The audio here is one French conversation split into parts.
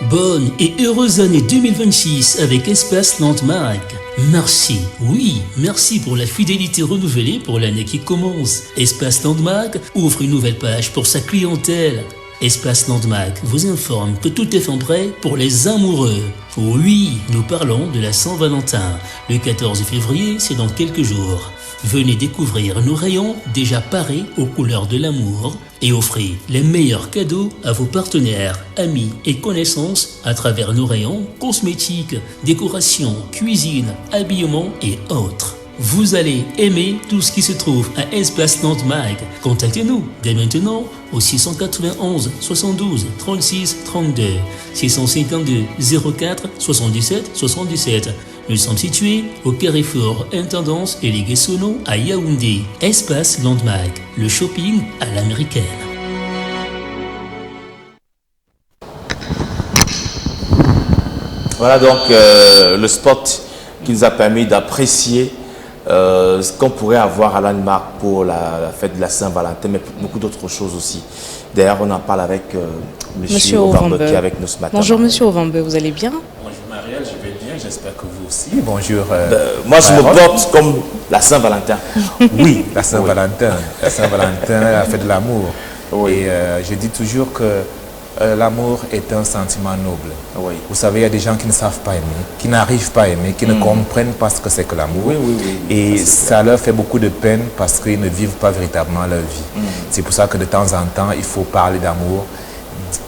Bonne et heureuse année 2026 avec Espace Landmark. Merci, oui, merci pour la fidélité renouvelée pour l'année qui commence. Espace Landmark ouvre une nouvelle page pour sa clientèle. Espace Landmark vous informe que tout est en prêt pour les amoureux. Oui, nous parlons de la Saint-Valentin. Le 14 février, c'est dans quelques jours. Venez découvrir nos rayons déjà parés aux couleurs de l'amour et offrez les meilleurs cadeaux à vos partenaires, amis et connaissances à travers nos rayons cosmétiques, décoration, cuisine, habillement et autres. Vous allez aimer tout ce qui se trouve à Espace Landmark. Contactez-nous dès maintenant au 691 72 36 32 652 04 77 77. Nous sommes situés au Carrefour Intendance et les Guessonneaux à Yaoundé. Espace Landmark, le shopping à l'américaine. Voilà donc le spot qui nous a permis d'apprécier ce qu'on pourrait avoir à Landmark pour la fête de la Saint-Valentin, mais beaucoup d'autres choses aussi. D'ailleurs, on en parle avec Monsieur Ovambe qui est avec nous ce matin. Bonjour Monsieur Ovambe, vous allez bien? Bonjour Marielle, je vais bien, j'espère que vous aussi. Bonjour. Moi, je me porte comme la Saint-Valentin. Oui, la Saint-Valentin. La Saint-Valentin, la fête de l'amour. Oui. Et je dis toujours que l'amour est un sentiment noble. Oui. Vous savez, il y a des gens qui ne savent pas aimer, qui n'arrivent pas à aimer, qui ne comprennent pas ce que c'est que l'amour. Oui, oui, oui. Et ça leur fait beaucoup de peine parce qu'ils ne vivent pas véritablement leur vie. C'est pour ça que de temps en temps, il faut parler d'amour,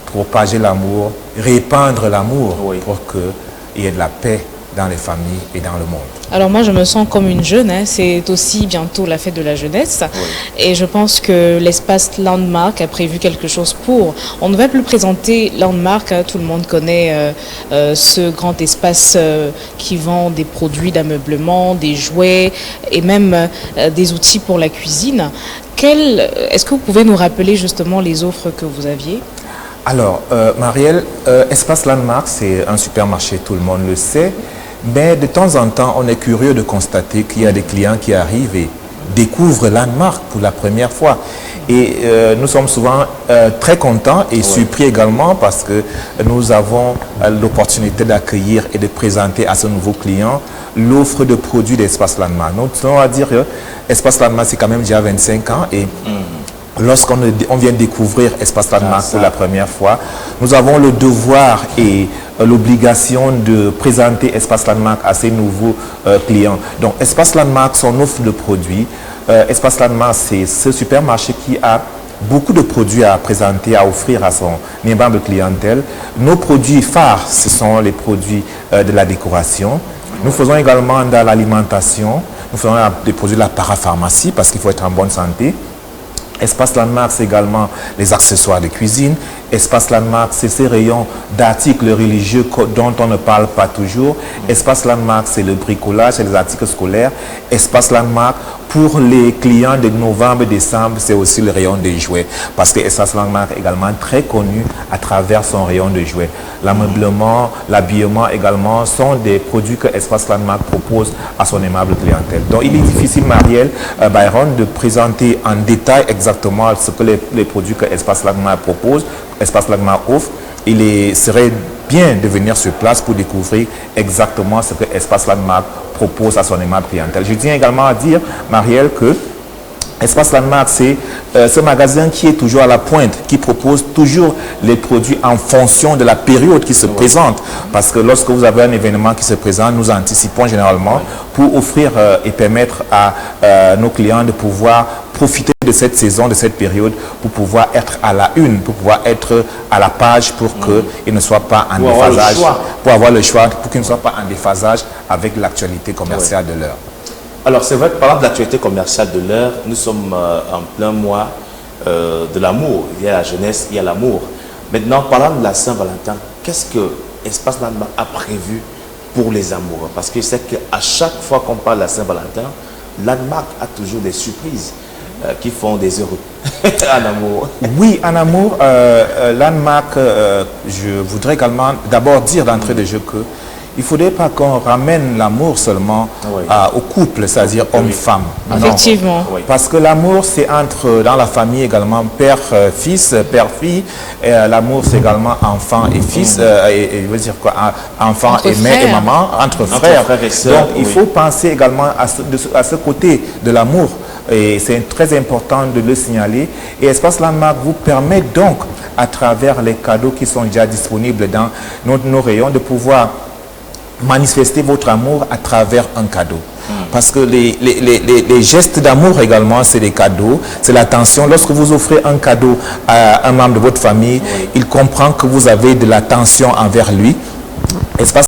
propager l'amour, répandre l'amour pour qu'il y ait de la paix dans les familles et dans le monde. Alors moi je me sens comme une jeune, c'est aussi bientôt la fête de la jeunesse et je pense que l'espace Landmark a prévu quelque chose pour. On ne va plus présenter Landmark, tout le monde connaît ce grand espace qui vend des produits d'ameublement, des jouets et même des outils pour la cuisine. Est-ce que vous pouvez nous rappeler justement les offres que vous aviez ? Alors, Marielle, Espace Landmark, c'est un supermarché, tout le monde le sait, mais de temps en temps, on est curieux de constater qu'il y a des clients qui arrivent et découvrent Landmark pour la première fois. Et nous sommes souvent très contents et surpris également parce que nous avons l'opportunité d'accueillir et de présenter à ce nouveau client l'offre de produits d'Espace Landmark. Donc, on va dire que Espace Landmark, c'est quand même déjà 25 ans et lorsqu'on vient découvrir Espace Landmark pour la première fois, nous avons le devoir et l'obligation de présenter Espace Landmark à ces nouveaux clients. Donc, Espace Landmark, son offre de produits. Espace Landmark, c'est ce supermarché qui a beaucoup de produits à présenter, à offrir à son aimable clientèle. Nos produits phares, ce sont les produits de la décoration. Nous faisons également dans l'alimentation, nous faisons des produits de la parapharmacie parce qu'il faut être en bonne santé. Espace Landmark, c'est également les accessoires de cuisine. Espace Landmark, c'est ces rayons d'articles religieux dont on ne parle pas toujours. Espace Landmark, c'est le bricolage, c'est les articles scolaires. Espace Landmark, pour les clients de novembre, décembre, c'est aussi le rayon des jouets. Parce que Espace Landmark est également très connu à travers son rayon de jouets. L'ameublement, l'habillement également sont des produits que Espace Landmark propose à son aimable clientèle. Donc il est difficile, Marielle Byron, de présenter en détail exactement ce que les produits que Espace Landmark propose, Espace Landmark offre. Il serait bien de venir sur place pour découvrir exactement ce que Espace Landmark propose à son aimable clientèle. Je tiens également à dire, Marielle, que Espace Landmark, c'est ce magasin qui est toujours à la pointe, qui propose toujours les produits en fonction de la période qui se présente. Parce que lorsque vous avez un événement qui se présente, nous anticipons généralement pour offrir et permettre à nos clients de pouvoir profiter de cette saison, de cette période, pour pouvoir être à la une, pour pouvoir être à la page pour qu'ils ne soient pas en déphasage, pour avoir le choix, pour qu'ils ne soient pas en déphasage avec l'actualité commerciale de l'heure. Alors, c'est vrai que parlant de l'actualité commerciale de l'heure, nous sommes en plein mois de l'amour. Il y a la jeunesse, il y a l'amour. Maintenant, parlant de la Saint-Valentin, qu'est-ce que Espace Landmark a prévu pour les amoureux? Parce que je sais qu'à chaque fois qu'on parle de la Saint-Valentin, Landmark a toujours des surprises qui font des heureux en amour. Oui, en amour, Landmark, je voudrais également d'abord dire d'entrée de jeu que il ne faudrait pas qu'on ramène l'amour seulement au couple, c'est-à-dire homme-femme. Effectivement. Oui. Parce que l'amour, c'est dans la famille également, père-fils, père-fille. L'amour, c'est également enfant et fils, je veux dire quoi, enfant Entre et mère et frères. maman, entre frères. frères et sœurs, Donc, il oui. faut penser également à ce côté de l'amour. Et c'est très important de le signaler. Et Espace Landmark vous permet donc, à travers les cadeaux qui sont déjà disponibles dans nos rayons, de pouvoir manifester votre amour à travers un cadeau. Parce que les gestes d'amour également, c'est les cadeaux, c'est l'attention. Lorsque vous offrez un cadeau à un membre de votre famille, il comprend que vous avez de l'attention envers lui. Espace